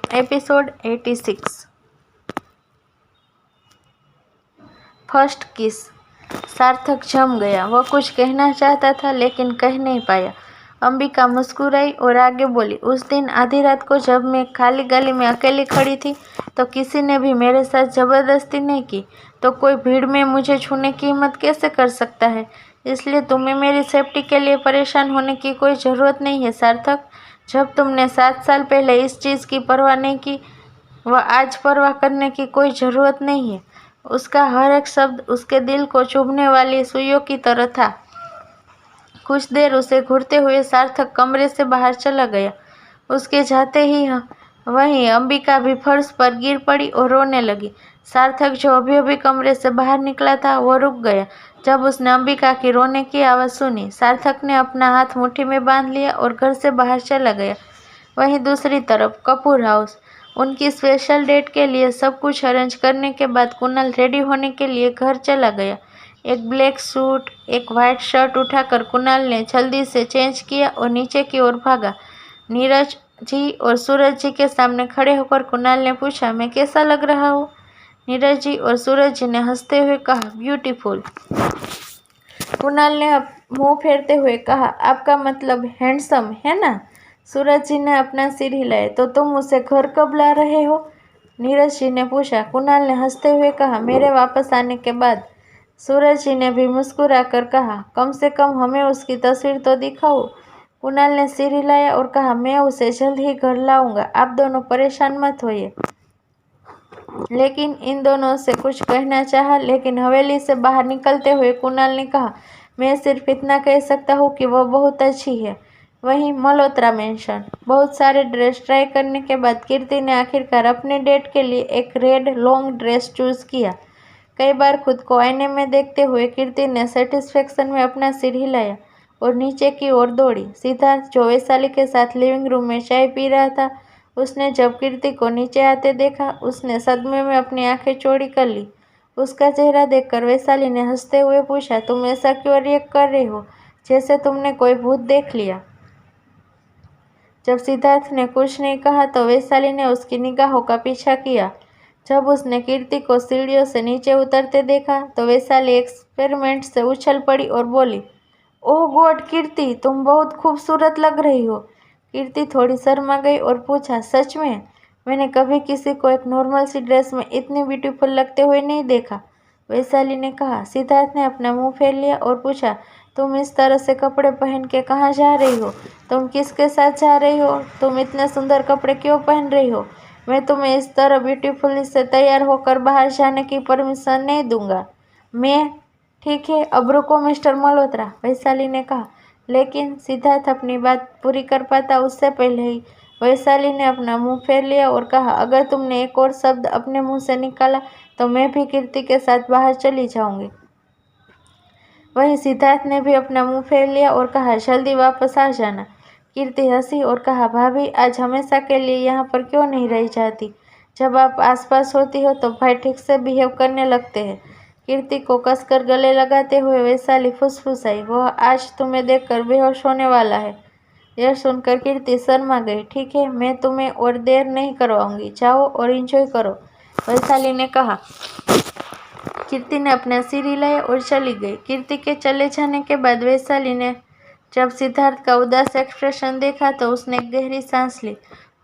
Episode 86 first किस। सार्थक जम गया। वह कुछ कहना चाहता था लेकिन कह नहीं पाया। अंबिका मुस्कुराई और आगे बोली, उस दिन आधी रात को जब मैं खाली गली में अकेली खड़ी थी तो किसी ने भी मेरे साथ जबरदस्ती नहीं की, तो कोई भीड़ में मुझे छूने की हिम्मत कैसे कर सकता है। इसलिए तुम्हें मेरी सेफ्टी के लिए परेशान होने की कोई ज़रूरत नहीं है सार्थक। जब तुमने 7 साल पहले इस चीज़ की परवाह नहीं की, वह आज परवाह करने की कोई ज़रूरत नहीं है। उसका हर एक शब्द उसके दिल को चुभने वाली सुइयों की तरह था। कुछ देर उसे घूरते हुए सार्थक कमरे से बाहर चला गया। उसके जाते ही वहीं अंबिका भी फर्श पर गिर पड़ी और रोने लगी। सार्थक जो अभी अभी कमरे से बाहर निकला था वो रुक गया जब उसने अंबिका की रोने की आवाज़ सुनी। सार्थक ने अपना हाथ मुट्ठी में बांध लिया और घर से बाहर चला गया। वहीं दूसरी तरफ कपूर हाउस। उनकी स्पेशल डेट के लिए सब कुछ अरेंज करने के बाद कुणाल रेडी होने के लिए घर चला गया। एक ब्लैक सूट, एक वाइट शर्ट उठाकर कुणाल ने जल्दी से चेंज किया और नीचे की ओर भागा। नीरज जी और सूरज जी के सामने खड़े होकर कुणाल ने पूछा, मैं कैसा लग रहा हूँ? नीरज जी और सूरज जी ने हंसते हुए कहा, ब्यूटीफुल। कुणाल ने मुंह फेरते हुए कहा, आपका मतलब हैंडसम है ना? सूरज जी ने अपना सिर हिलाया, तो तुम उसे घर कब ला रहे हो? नीरज जी ने पूछा। कुणाल ने हंसते हुए कहा, मेरे वापस आने के बाद। सूरज जी ने भी मुस्कुराकर कहा, कम से कम हमें उसकी तस्वीर तो दिखाओ। कुणाल ने सिर हिलाया और कहा, मैं उसे जल्द ही घर लाऊंगा, आप दोनों परेशान मत होइए। लेकिन इन दोनों से कुछ कहना चाहा, लेकिन हवेली से बाहर निकलते हुए कुणाल ने कहा, मैं सिर्फ इतना कह सकता हूँ कि वह बहुत अच्छी है। वहीं मल्होत्रा मेंशन। बहुत सारे ड्रेस ट्राई करने के बाद कीर्ति ने आखिरकार अपने डेट के लिए एक रेड लॉन्ग ड्रेस चूज किया। कई बार खुद को आईने में देखते हुए कीर्ति ने सेटिस्फेक्शन में अपना सिर हिलाया और नीचे की ओर दौड़ी। सिद्धार्थ जो वैशाली के साथ लिविंग रूम में चाय पी रहा था, उसने जब कीर्ति को नीचे आते देखा, उसने सदमे में अपनी आंखें चौड़ी कर ली। उसका चेहरा देखकर वैशाली ने हंसते हुए पूछा, तुम ऐसा क्यों रिएक्ट कर रही हो, जैसे तुमने कोई भूत देख लिया? जब सिद्धार्थ ने कुछ नहीं कहा तो वैशाली ने उसकी निगाहों का पीछा किया। जब उसने कीर्ति को सीढ़ियों से नीचे उतरते देखा तो वैशाली एक्सपेरिमेंट से उछल पड़ी और बोली, ओह गॉड कीर्ति, तुम बहुत खूबसूरत लग रही हो। कीर्ति थोड़ी शर्मा गई और पूछा, सच में? मैंने कभी किसी को एक नॉर्मल सी ड्रेस में इतनी ब्यूटीफुल लगते हुए नहीं देखा, वैशाली ने कहा। सिद्धार्थ ने अपना मुंह फेर लिया और पूछा, तुम इस तरह से कपड़े पहन के कहाँ जा रही हो? तुम किसके साथ जा रही हो? तुम इतने सुंदर कपड़े क्यों पहन रही हो? मैं तुम्हें इस तरह ब्यूटीफुली से तैयार होकर बाहर जाने की परमिशन नहीं दूंगा। मैं ठीक है, अब रुको मिस्टर मल्होत्रा, वैशाली ने कहा। लेकिन सिद्धार्थ अपनी बात पूरी कर पाता उससे पहले ही वैशाली ने अपना मुंह फेर लिया और कहा, अगर तुमने एक और शब्द अपने मुंह से निकाला तो मैं भी कीर्ति के साथ बाहर चली जाऊंगी। वहीं सिद्धार्थ ने भी अपना मुंह फेर लिया और कहा, जल्दी वापस आ जाना। कीर्ति हंसी और कहा, भाभी आज हमेशा के लिए यहाँ पर क्यों नहीं रह जाती? जब आप आसपास होती हो तो भाई ठीक से बिहेव करने लगते हैं। कीर्ति को कसकर गले लगाते हुए वैशाली फुसफुसाई, वह आज तुम्हें देखकर बेहोश होने वाला है। यह सुनकर कीर्ति शर्मा गई। ठीक है, मैं तुम्हें और देर नहीं करवाऊंगी, जाओ और एंजॉय करो, वैशाली ने कहा। कीर्ति ने अपना सिर हिलाया और चली गई। कीर्ति के चले जाने के बाद वैशाली ने जब सिद्धार्थ का उदास एक्सप्रेशन देखा तो उसने एक गहरी सांस ली।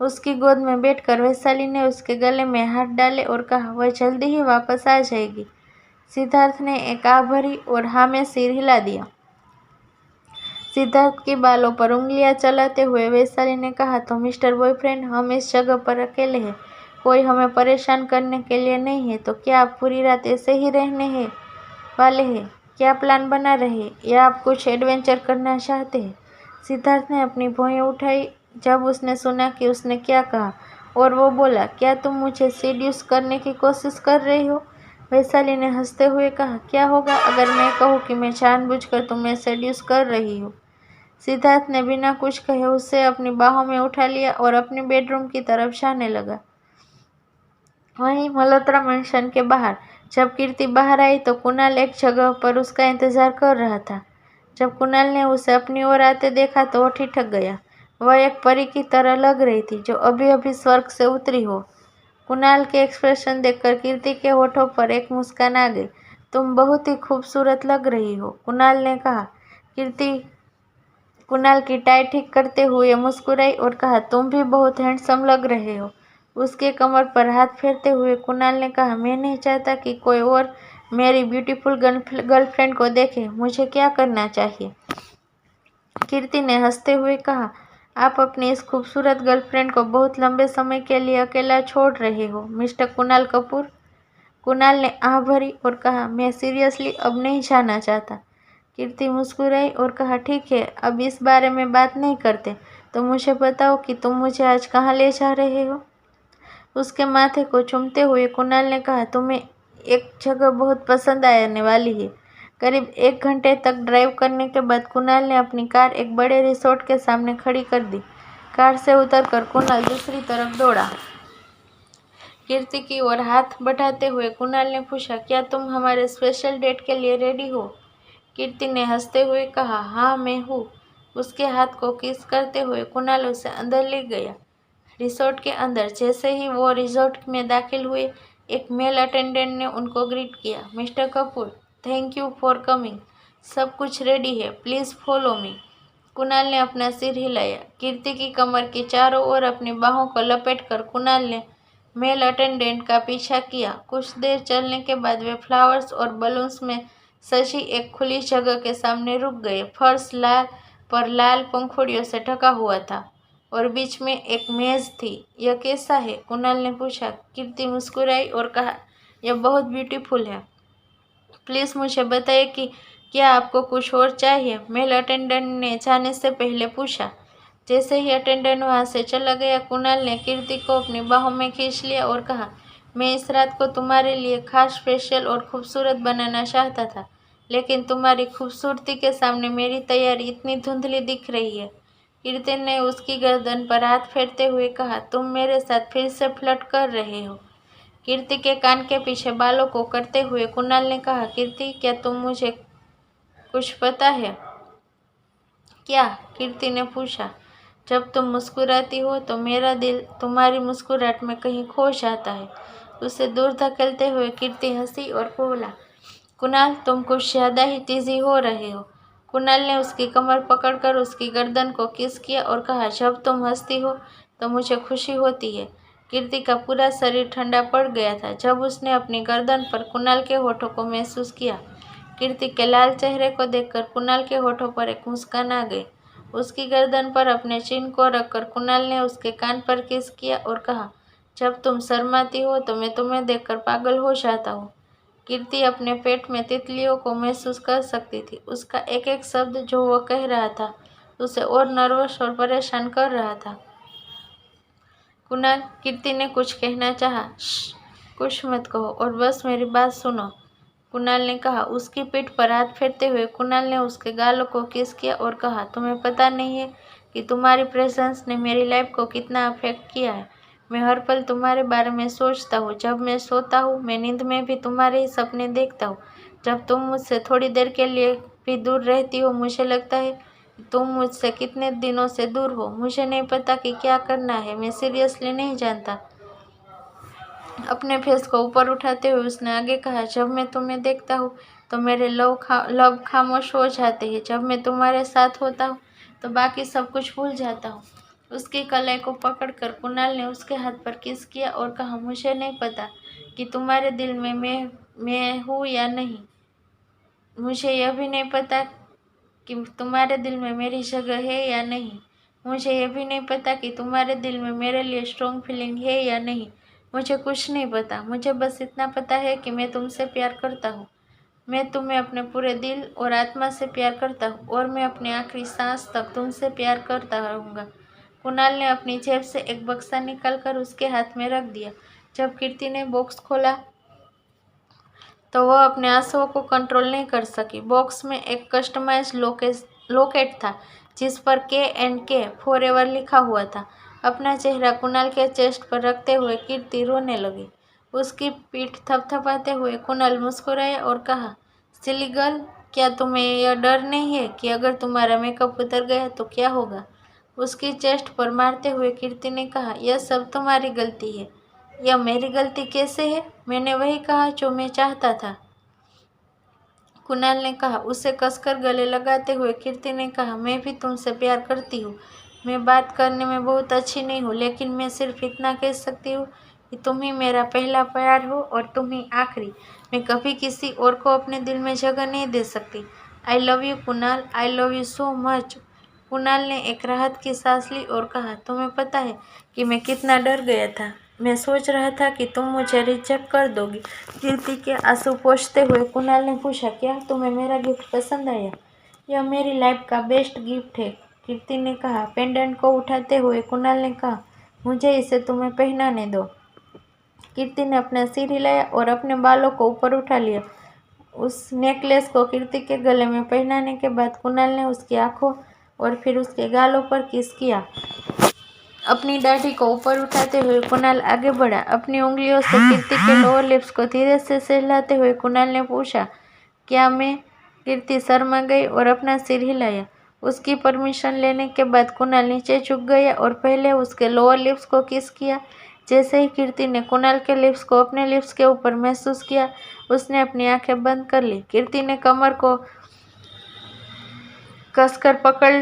उसकी गोद में बैठकर वैशाली ने उसके गले में हाथ डाले और कहा, वह जल्दी ही वापस आ जाएगी। सिद्धार्थ ने एक आह भरी और हाँ में सिर हिला दिया। सिद्धार्थ के बालों पर उंगलियां चलाते हुए वैशाली ने कहा, तो मिस्टर बॉयफ्रेंड, हम इस जगह पर अकेले हैं, कोई हमें परेशान करने के लिए नहीं है, तो क्या आप पूरी रात ऐसे ही रहने हैं वाले हैं? क्या प्लान बना रहे या आप कुछ एडवेंचर करना चाहते हैं? सिद्धार्थ ने अपनी भौहें उठाई जब उसने सुना कि उसने क्या कहा और वो बोला, क्या तुम मुझे सेड्यूस करने की कोशिश कर रही हो? वैशाली ने हंसते हुए कहा, क्या होगा अगर मैं कहूँ कि मैं जानबूझकर तुम्हें सेड्यूस कर रही हूँ? सिद्धार्थ ने बिना कुछ कहे उसे अपनी बाहों में उठा लिया और अपने बेडरूम की तरफ जाने लगा। वहीं मल्होत्रा मेंशन के बाहर जब कीर्ति बाहर आई तो कुणाल एक जगह पर उसका इंतजार कर रहा था। जब कुणाल ने उसे अपनी ओर आते देखा तो वो ठिठक गया। वह एक परी की तरह लग रही थी जो अभी अभी स्वर्ग से उतरी हो। कुणाल के एक्सप्रेशन देखकर कीर्ति के होठों पर एक मुस्कान आ गई। तुम बहुत ही खूबसूरत लग रही हो, कुणाल ने कहा। कीर्ति कुणाल की टाई ठीक करते हुए मुस्कुराई और कहा, तुम भी बहुत हैंडसम लग रहे हो। उसके कमर पर हाथ फेरते हुए कुणाल ने कहा, मैं नहीं चाहता कि कोई और मेरी ब्यूटीफुल गर्लफ्रेंड को देखे। मुझे क्या करना चाहिए? कीर्ति ने हंसते हुए कहा, आप अपनी इस खूबसूरत गर्लफ्रेंड को बहुत लंबे समय के लिए अकेला छोड़ रहे हो, मिस्टर कुणाल कपूर। कुणाल ने आह भरी और कहा, मैं सीरियसली अब नहीं जाना चाहता। कीर्ति मुस्कुराई और कहा, ठीक है, अब इस बारे में बात नहीं करते। तो मुझे बताओ कि तुम मुझे आज कहाँ ले जा रहे हो? उसके माथे को चूमते हुए कुणाल ने कहा, तुम्हें एक जगह बहुत पसंद आने वाली है। करीब 1 घंटे तक ड्राइव करने के बाद कुणाल ने अपनी कार एक बड़े रिसोर्ट के सामने खड़ी कर दी। कार से उतरकर कुणाल दूसरी तरफ दौड़ा। कीर्ति की ओर हाथ बढ़ाते हुए कुणाल ने पूछा, क्या तुम हमारे स्पेशल डेट के लिए रेडी हो? कीर्ति ने हंसते हुए कहा, हाँ मैं हूँ। उसके हाथ को किस करते हुए कुणाल उसे अंदर ले गया। रिसोर्ट के अंदर जैसे ही वो रिसोर्ट में दाखिल हुए, एक मेल अटेंडेंट ने उनको ग्रीट किया, mister Kapoor, thank you for coming. सब कुछ रेडी है, प्लीज़ फॉलो मी। कुणाल ने अपना सिर हिलाया। कीर्ति की कमर के चारों ओर अपनी बाहों को लपेटकर कुणाल ने मेल अटेंडेंट का पीछा किया। कुछ देर चलने के बाद वे फ्लावर्स और बलून्स में सजी एक खुली जगह के सामने रुक गए। फर्श लाल पंखुड़ियों से ढका हुआ था और बीच में एक मेज थी। यह कैसा है? कुणाल ने पूछा। कीर्ति मुस्कुराई और कहा, यह बहुत ब्यूटीफुल है। प्लीज़ मुझे बताइए कि क्या आपको कुछ और चाहिए? मेल अटेंडेंट ने जाने से पहले पूछा। जैसे ही अटेंडेंट वहाँ से चला गया, कुणाल ने कीर्ति को अपनी बाहों में खींच लिया और कहा, मैं इस रात को तुम्हारे लिए खास, स्पेशल और खूबसूरत बनाना चाहता था, लेकिन तुम्हारी खूबसूरती के सामने मेरी तैयारी इतनी धुंधली दिख रही है। कीर्ति ने उसकी गर्दन पर हाथ फेरते हुए कहा, तुम मेरे साथ फिर से फ्लर्ट कर रहे हो? कीर्ति के कान के पीछे बालों को करते हुए कुणाल ने कहा, कीर्ति, क्या तुम मुझे कुछ पता है क्या? कीर्ति ने पूछा। जब तुम मुस्कुराती हो तो मेरा दिल तुम्हारी मुस्कुराहट में कहीं खो जाता है। उसे दूर धकेलते हुए कीर्ति हंसी और बोला, कुणाल, तुम कुछ ज़्यादा ही तेजी हो रहे हो। कुणाल ने उसकी कमर पकड़कर उसकी गर्दन को किस किया और कहा, जब तुम हंसती हो तो मुझे खुशी होती है। कीर्ति का पूरा शरीर ठंडा पड़ गया था जब उसने अपनी गर्दन पर कुणाल के होठों को महसूस किया। कीर्ति के लाल चेहरे को देखकर कुणाल के होठों पर एक मुस्कान आ गई। उसकी गर्दन पर अपने चिन्ह को रखकर कुणाल ने उसके कान पर किस किया और कहा, जब तुम शर्माती हो तो मैं तुम्हें देखकर पागल हो जाता हूँ। कीर्ति अपने पेट में तितलियों को महसूस कर सकती थी। उसका एक एक शब्द जो वह कह रहा था उसे और नर्वस और परेशान कर रहा था। कुणाल, कीर्ति ने कुछ कहना चाहा। कुछ मत कहो और बस मेरी बात सुनो, कुणाल ने कहा। उसकी पीठ पर हाथ फेरते हुए कुणाल ने उसके गालों को किस किया और कहा, तुम्हें पता नहीं है कि तुम्हारी प्रेजेंस ने मेरी लाइफ को कितना अफेक्ट किया है। मैं हर पल तुम्हारे बारे में सोचता हूँ। जब मैं सोता हूँ, मैं नींद में भी तुम्हारे ही सपने देखता हूँ। जब तुम मुझसे थोड़ी देर के लिए भी दूर रहती हो, मुझे लगता है कि तुम मुझसे कितने दिनों से दूर हो। मुझे नहीं पता कि क्या करना है, मैं सीरियसली नहीं जानता। अपने फेस को ऊपर उठाते हुए उसने आगे कहा, जब मैं तुम्हें देखता हूँ तो मेरे लव खामोश हो जाते हैं। जब मैं तुम्हारे साथ होता हूँ तो बाकी सब कुछ भूल जाता हूँ। उसकी कलाई को पकड़कर कुणाल ने उसके हाथ पर किस किया और कहा, मुझे नहीं पता कि तुम्हारे दिल में मैं हूँ या नहीं। मुझे यह भी नहीं पता कि तुम्हारे दिल में मेरी जगह है या नहीं। मुझे यह भी नहीं पता कि तुम्हारे दिल में मेरे लिए स्ट्रॉन्ग फीलिंग है या नहीं। मुझे कुछ नहीं पता। मुझे बस इतना पता है कि मैं तुमसे प्यार करता हूँ। मैं तुम्हें अपने पूरे दिल और आत्मा से प्यार करता हूँ और मैं अपनी आखिरी सांस तक तुमसे प्यार करता रहूँगा। कुणाल ने अपनी जेब से एक बक्सा निकालकर उसके हाथ में रख दिया। जब कीर्ति ने बॉक्स खोला तो वह अपने आंसुओं को कंट्रोल नहीं कर सकी। बॉक्स में एक कस्टमाइज्ड लॉकेट था जिस पर K&K फॉरएवर लिखा हुआ था। अपना चेहरा कुणाल के चेस्ट पर रखते हुए कीर्ति रोने लगी। उसकी पीठ थपथपाते हुए कुणाल मुस्कुराया और कहा, सिली गर्ल, क्या तुम्हें यह डर नहीं है कि अगर तुम्हारा मेकअप उतर गया तो क्या होगा? उसकी चेस्ट पर मारते हुए कीर्ति ने कहा, यह सब तुम्हारी गलती है। यह मेरी गलती कैसे है? मैंने वही कहा जो मैं चाहता था, कुणाल ने कहा। उसे कसकर गले लगाते हुए कीर्ति ने कहा, मैं भी तुमसे प्यार करती हूँ। मैं बात करने में बहुत अच्छी नहीं हूँ, लेकिन मैं सिर्फ इतना कह सकती हूँ कि तुम ही मेरा पहला प्यार हो और तुम ही आखिरी। मैं कभी किसी और को अपने दिल में जगह नहीं दे सकती। I love you Kunal, I love you so much. Kunal ने एक राहत की सांस ली और कहा, तुम्हें पता है कि मैं कितना डर गया था। मैं सोच रहा था कि तुम मुझे रिजेक्ट कर दोगी। कीर्ति के आंसू पोंछते हुए कुणाल ने पूछा, क्या तुम्हें मेरा गिफ्ट पसंद आया? यह मेरी लाइफ का बेस्ट गिफ्ट है, कीर्ति ने कहा। पेंडेंट को उठाते हुए कुणाल ने कहा, मुझे इसे तुम्हें पहनाने दो। कीर्ति ने अपना सिर हिलाया और अपने बालों को ऊपर उठा लिया। उस नेकलेस को कीर्ति के गले में पहनाने के बाद कुणाल ने उसकी आंखों और फिर उसके गालों पर किस किया। अपनी दाढ़ी को ऊपर उठाते हुए कुणाल आगे बढ़ा। अपनी उंगलियों से कीर्ति के लोअर लिप्स को धीरे से सहलाते हुए कुणाल ने पूछा, क्या मैं? कीर्ति शर्मा गई और अपना सिर हिलाया। उसकी परमिशन लेने के बाद कुणाल नीचे झुक गया और पहले उसके लोअर लिप्स को किस किया। जैसे ही कीर्ति ने कुणाल के लिप्स को अपने लिप्स के ऊपर महसूस किया, उसने अपनी आंखें बंद कर ली। कीर्ति ने कमर को कसकर पकड़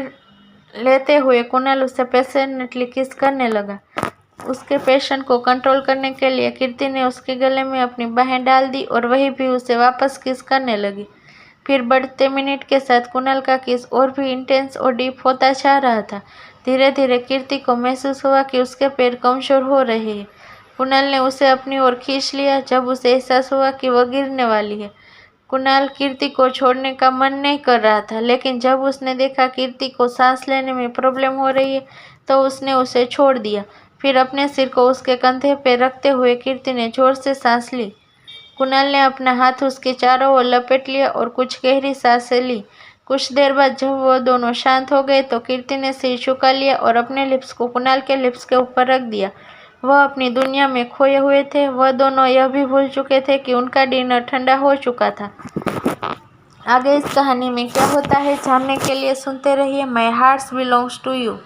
लेते हुए कुणाल उसे पैशनेटली किस करने लगा। उसके पैशन को कंट्रोल करने के लिए कीर्ति ने उसके गले में अपनी बाहें डाल दी और वही भी उसे वापस किस करने लगी। फिर बढ़ते मिनट के साथ कुणाल का किस और भी इंटेंस और डीप होता जा रहा था। धीरे धीरे कीर्ति को महसूस हुआ कि उसके पैर कमजोर हो रहे हैं। कुणाल ने उसे अपनी ओर खींच लिया। जब उसे एहसास हुआ कि वह गिरने वाली है, कुणाल कीर्ति को छोड़ने का मन नहीं कर रहा था, लेकिन जब उसने देखा कीर्ति को सांस लेने में प्रॉब्लम हो रही है, तो उसने उसे छोड़ दिया। फिर अपने सिर को उसके कंधे पर रखते हुए कीर्ति ने जोर से सांस ली। कुणाल ने अपना हाथ उसके चारों ओर लपेट लिया और कुछ गहरी सांसें ली। कुछ देर बाद जब वो दोनों शांत हो गए, तो कीर्ति ने सिर झुका लिया और अपने लिप्स को कुणाल के लिप्स के ऊपर रख दिया। वह अपनी दुनिया में खोए हुए थे। वह दोनों यह भी भूल चुके थे कि उनका डिनर ठंडा हो चुका था। आगे इस कहानी में क्या होता है जानने के लिए सुनते रहिए my heart belongs to you.